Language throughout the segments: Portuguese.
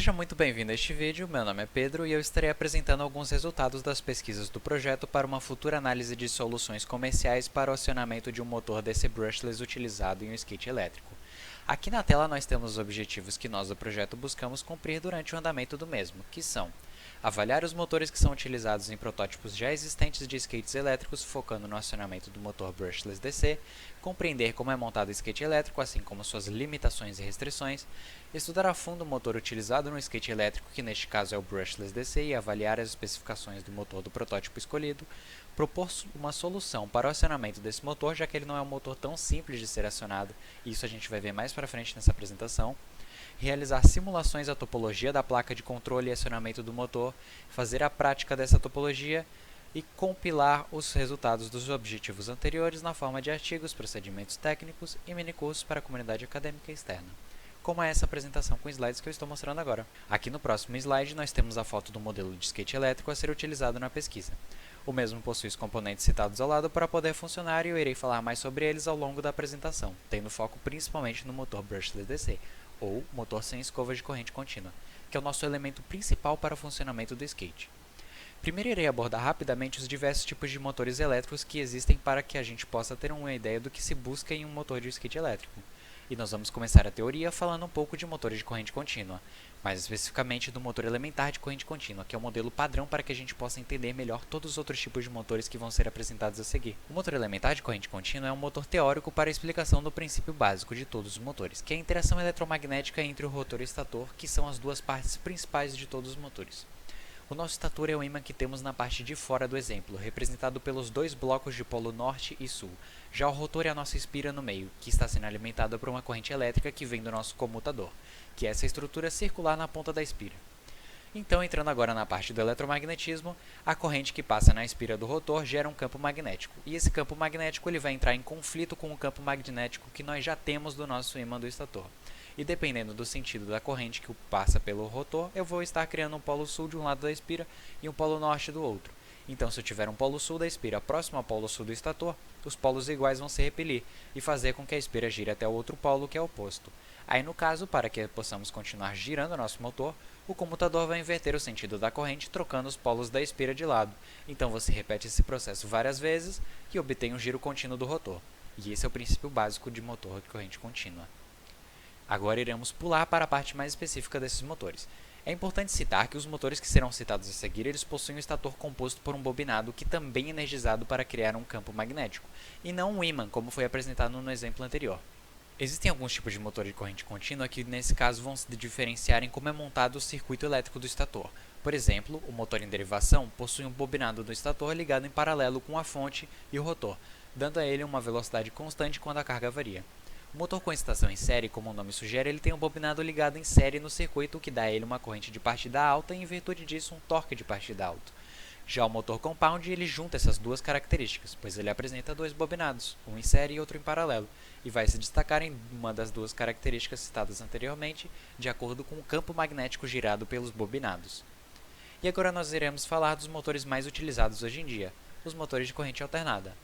Seja muito bem-vindo a este vídeo, meu nome é Pedro e eu estarei apresentando alguns resultados das pesquisas do projeto para uma futura análise de soluções comerciais para o acionamento de um motor DC brushless utilizado em um skate elétrico. Aqui na tela nós temos os objetivos que nós do projeto buscamos cumprir durante o andamento do mesmo, que são avaliar os motores que são utilizados em protótipos já existentes de skates elétricos, focando no acionamento do motor brushless DC, compreender como é montado o skate elétrico, assim como suas limitações e restrições, estudar a fundo o motor utilizado no skate elétrico, que neste caso é o brushless DC, e avaliar as especificações do motor do protótipo escolhido, propor uma solução para o acionamento desse motor, já que ele não é um motor tão simples de ser acionado, e isso a gente vai ver mais para frente nessa apresentação, realizar simulações da topologia da placa de controle e acionamento do motor, fazer a prática dessa topologia e compilar os resultados dos objetivos anteriores na forma de artigos, procedimentos técnicos e minicursos para a comunidade acadêmica externa, como é essa apresentação com slides que eu estou mostrando agora. Aqui no próximo slide nós temos a foto do modelo de skate elétrico a ser utilizado na pesquisa. O mesmo possui os componentes citados ao lado para poder funcionar e eu irei falar mais sobre eles ao longo da apresentação, tendo foco principalmente no motor brushless DC, ou motor sem escova de corrente contínua, que é o nosso elemento principal para o funcionamento do skate. Primeiro irei abordar rapidamente os diversos tipos de motores elétricos que existem para que a gente possa ter uma ideia do que se busca em um motor de skate elétrico. E nós vamos começar a teoria falando um pouco de motores de corrente contínua, mais especificamente do motor elementar de corrente contínua, que é o modelo padrão para que a gente possa entender melhor todos os outros tipos de motores que vão ser apresentados a seguir. O motor elementar de corrente contínua é um motor teórico para a explicação do princípio básico de todos os motores, que é a interação eletromagnética entre o rotor e o estator, que são as duas partes principais de todos os motores. O nosso estator é o ímã que temos na parte de fora do exemplo, representado pelos dois blocos de polo norte e sul. Já o rotor é a nossa espira no meio, que está sendo alimentada por uma corrente elétrica que vem do nosso comutador, que é essa estrutura circular na ponta da espira. Então, entrando agora na parte do eletromagnetismo, a corrente que passa na espira do rotor gera um campo magnético, e esse campo magnético ele vai entrar em conflito com o campo magnético que nós já temos do nosso ímã do estator. E dependendo do sentido da corrente que passa pelo rotor, eu vou estar criando um polo sul de um lado da espira e um polo norte do outro. Então, se eu tiver um polo sul da espira próximo ao polo sul do estator, os polos iguais vão se repelir e fazer com que a espira gire até o outro polo, que é o oposto. Aí, no caso, para que possamos continuar girando o nosso motor, o comutador vai inverter o sentido da corrente, trocando os polos da espira de lado. Então, você repete esse processo várias vezes e obtém um giro contínuo do rotor. E esse é o princípio básico de motor de corrente contínua. Agora iremos pular para a parte mais específica desses motores. É importante citar que os motores que serão citados a seguir, eles possuem um estator composto por um bobinado que também é energizado para criar um campo magnético, e não um ímã, como foi apresentado no exemplo anterior. Existem alguns tipos de motor de corrente contínua que, nesse caso, vão se diferenciar em como é montado o circuito elétrico do estator. Por exemplo, o motor em derivação possui um bobinado do estator ligado em paralelo com a fonte e o rotor, dando a ele uma velocidade constante quando a carga varia. O motor com excitação em série, como o nome sugere, ele tem um bobinado ligado em série no circuito, que dá a ele uma corrente de partida alta e, em virtude disso, um torque de partida alto. Já o motor compound, ele junta essas duas características, pois ele apresenta dois bobinados, um em série e outro em paralelo, e vai se destacar em uma das duas características citadas anteriormente, de acordo com o campo magnético girado pelos bobinados. E agora nós iremos falar dos motores mais utilizados hoje em dia, os motores de corrente alternada.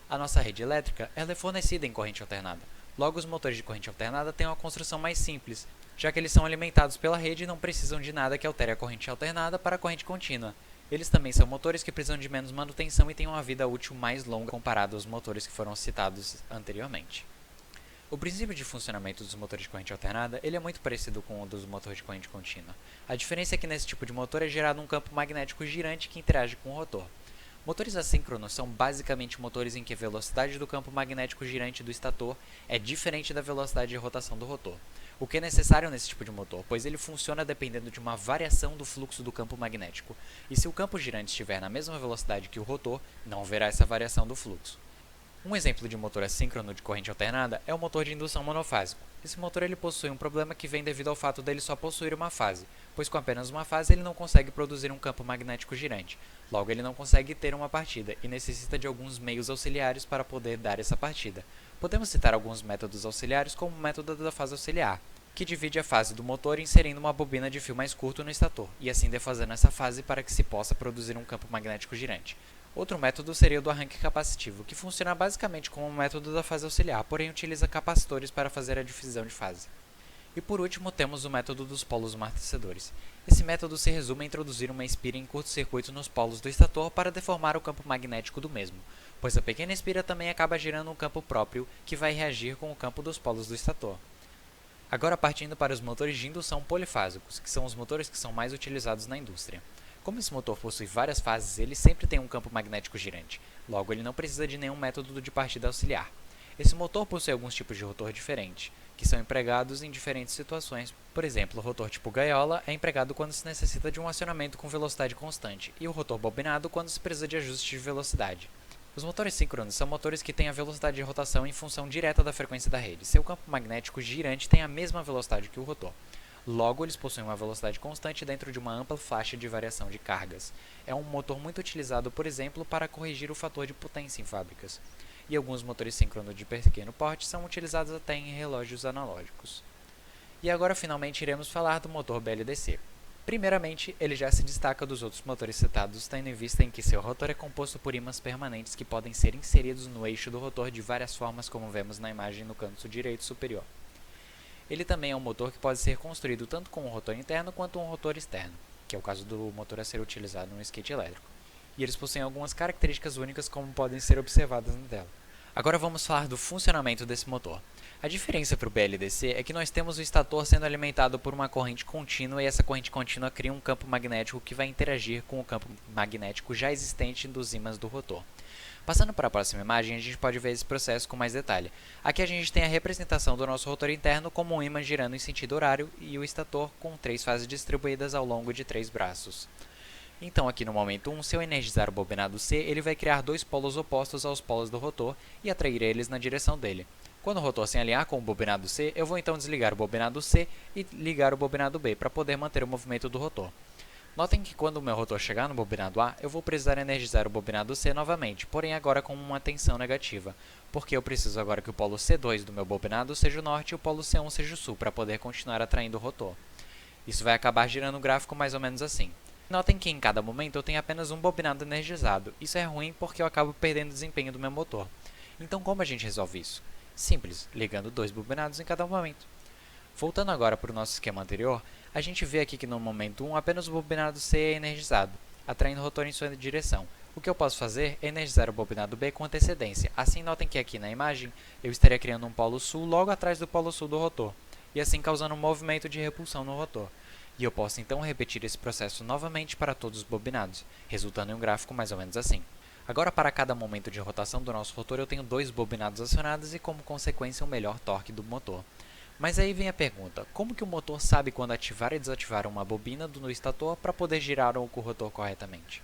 A nossa rede elétrica ela é fornecida em corrente alternada. Logo, os motores de corrente alternada têm uma construção mais simples, já que eles são alimentados pela rede e não precisam de nada que altere a corrente alternada para a corrente contínua. Eles também são motores que precisam de menos manutenção e têm uma vida útil mais longa comparado aos motores que foram citados anteriormente. O princípio de funcionamento dos motores de corrente alternada ele é muito parecido com o dos motores de corrente contínua. A diferença é que nesse tipo de motor é gerado um campo magnético girante que interage com o rotor. Motores assíncronos são basicamente motores em que a velocidade do campo magnético girante do estator é diferente da velocidade de rotação do rotor, o que é necessário nesse tipo de motor, pois ele funciona dependendo de uma variação do fluxo do campo magnético, e se o campo girante estiver na mesma velocidade que o rotor, não haverá essa variação do fluxo. Um exemplo de motor assíncrono de corrente alternada é o motor de indução monofásico. Esse motor ele possui um problema que vem devido ao fato dele só possuir uma fase, pois com apenas uma fase ele não consegue produzir um campo magnético girante. Logo, ele não consegue ter uma partida e necessita de alguns meios auxiliares para poder dar essa partida. Podemos citar alguns métodos auxiliares como o método da fase auxiliar, que divide a fase do motor inserindo uma bobina de fio mais curto no estator, e assim defasando essa fase para que se possa produzir um campo magnético girante. Outro método seria o do arranque capacitivo, que funciona basicamente como o método da fase auxiliar, porém utiliza capacitores para fazer a divisão de fase. E por último, temos o método dos polos amortecedores. Esse método se resume a introduzir uma espira em curto-circuito nos polos do estator para deformar o campo magnético do mesmo, pois a pequena espira também acaba gerando um campo próprio que vai reagir com o campo dos polos do estator. Agora partindo para os motores de indução polifásicos, que são os motores que são mais utilizados na indústria. Como esse motor possui várias fases, ele sempre tem um campo magnético girante, logo ele não precisa de nenhum método de partida auxiliar. Esse motor possui alguns tipos de rotor diferentes, que são empregados em diferentes situações. Por exemplo, o rotor tipo gaiola é empregado quando se necessita de um acionamento com velocidade constante, e o rotor bobinado quando se precisa de ajuste de velocidade. Os motores síncronos são motores que têm a velocidade de rotação em função direta da frequência da rede. Seu campo magnético girante tem a mesma velocidade que o rotor. Logo, eles possuem uma velocidade constante dentro de uma ampla faixa de variação de cargas. É um motor muito utilizado, por exemplo, para corrigir o fator de potência em fábricas. E alguns motores síncronos de pequeno porte são utilizados até em relógios analógicos. E agora, finalmente, iremos falar do motor BLDC. Primeiramente, ele já se destaca dos outros motores citados, tendo em vista em que seu rotor é composto por ímãs permanentes que podem ser inseridos no eixo do rotor de várias formas, como vemos na imagem no canto direito superior. Ele também é um motor que pode ser construído tanto com um rotor interno quanto um rotor externo, que é o caso do motor a ser utilizado no skate elétrico. E eles possuem algumas características únicas, como podem ser observadas na tela. Agora vamos falar do funcionamento desse motor. A diferença para o BLDC é que nós temos o estator sendo alimentado por uma corrente contínua e essa corrente contínua cria um campo magnético que vai interagir com o campo magnético já existente dos ímãs do rotor. Passando para a próxima imagem, a gente pode ver esse processo com mais detalhe. Aqui a gente tem a representação do nosso rotor interno como um ímã girando em sentido horário e o estator com 3 fases distribuídas ao longo de 3 braços. Então, aqui no momento 1, se eu energizar o bobinado C, ele vai criar 2 polos opostos aos polos do rotor e atrair eles na direção dele. Quando o rotor se alinhar com o bobinado C, eu vou então desligar o bobinado C e ligar o bobinado B para poder manter o movimento do rotor. Notem que quando o meu rotor chegar no bobinado A, eu vou precisar energizar o bobinado C novamente, porém agora com uma tensão negativa, porque eu preciso agora que o polo C2 do meu bobinado seja o norte e o polo C1 seja o sul para poder continuar atraindo o rotor. Isso vai acabar girando um gráfico mais ou menos assim. Notem que em cada momento eu tenho apenas um bobinado energizado. Isso é ruim porque eu acabo perdendo o desempenho do meu motor. Então como a gente resolve isso? Simples, ligando 2 bobinados em cada momento. Voltando agora para o nosso esquema anterior, a gente vê aqui que no momento 1 apenas o bobinado C é energizado, atraindo o rotor em sua direção. O que eu posso fazer é energizar o bobinado B com antecedência. Assim, notem que aqui na imagem eu estaria criando um polo sul logo atrás do polo sul do rotor, e assim causando um movimento de repulsão no rotor. E eu posso então repetir esse processo novamente para todos os bobinados, resultando em um gráfico mais ou menos assim. Agora, para cada momento de rotação do nosso rotor, eu tenho 2 bobinados acionados e, como consequência, um melhor torque do motor. Mas aí vem a pergunta, como que o motor sabe quando ativar e desativar uma bobina no estator para poder girar o rotor corretamente?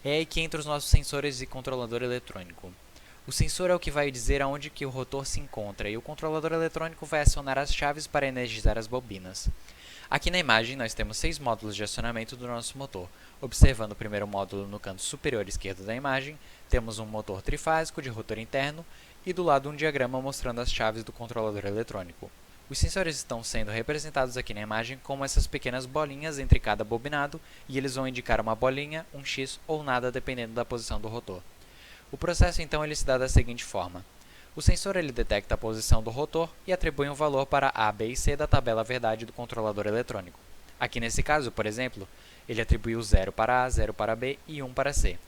É aí que entra os nossos sensores e controlador eletrônico. O sensor é o que vai dizer aonde que o rotor se encontra e o controlador eletrônico vai acionar as chaves para energizar as bobinas. Aqui na imagem nós temos 6 módulos de acionamento do nosso motor. Observando o primeiro módulo no canto superior esquerdo da imagem, temos um motor trifásico de rotor interno e do lado um diagrama mostrando as chaves do controlador eletrônico. Os sensores estão sendo representados aqui na imagem como essas pequenas bolinhas entre cada bobinado e eles vão indicar uma bolinha, um X ou nada dependendo da posição do rotor. O processo então ele se dá da seguinte forma. O sensor ele detecta a posição do rotor e atribui um valor para A, B e C da tabela verdade do controlador eletrônico. Aqui nesse caso, por exemplo, ele atribuiu 0 para A, 0 para B e 1 para C.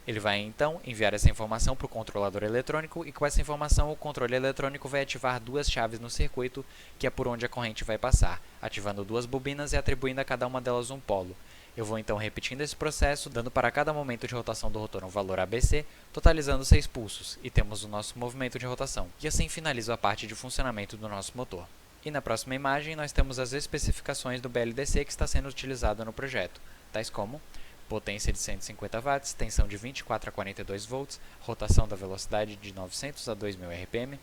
Ele vai então enviar essa informação para o controlador eletrônico e com essa informação o controle eletrônico vai ativar 2 chaves no circuito, que é por onde a corrente vai passar, ativando 2 bobinas e atribuindo a cada uma delas um polo. Eu vou então repetindo esse processo, dando para cada momento de rotação do rotor um valor ABC, totalizando 6 pulsos, e temos o nosso movimento de rotação. E assim finalizo a parte de funcionamento do nosso motor. E na próxima imagem nós temos as especificações do BLDC que está sendo utilizado no projeto, tais como potência de 150 watts, tensão de 24 a 42 volts, rotação da velocidade de 900 a 2000 RPM,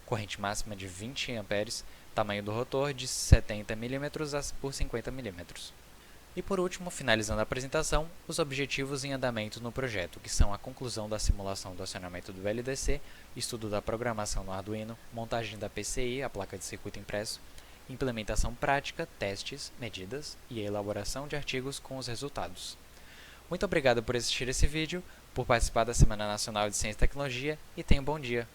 corrente máxima de 20 amperes, tamanho do rotor de 70 mm por 50 mm. E por último, finalizando a apresentação, os objetivos em andamento no projeto, que são a conclusão da simulação do acionamento do BLDC, estudo da programação no Arduino, montagem da PCI, a placa de circuito impresso, implementação prática, testes, medidas e a elaboração de artigos com os resultados. Muito obrigado por assistir esse vídeo, por participar da Semana Nacional de Ciência e Tecnologia e tenha um bom dia!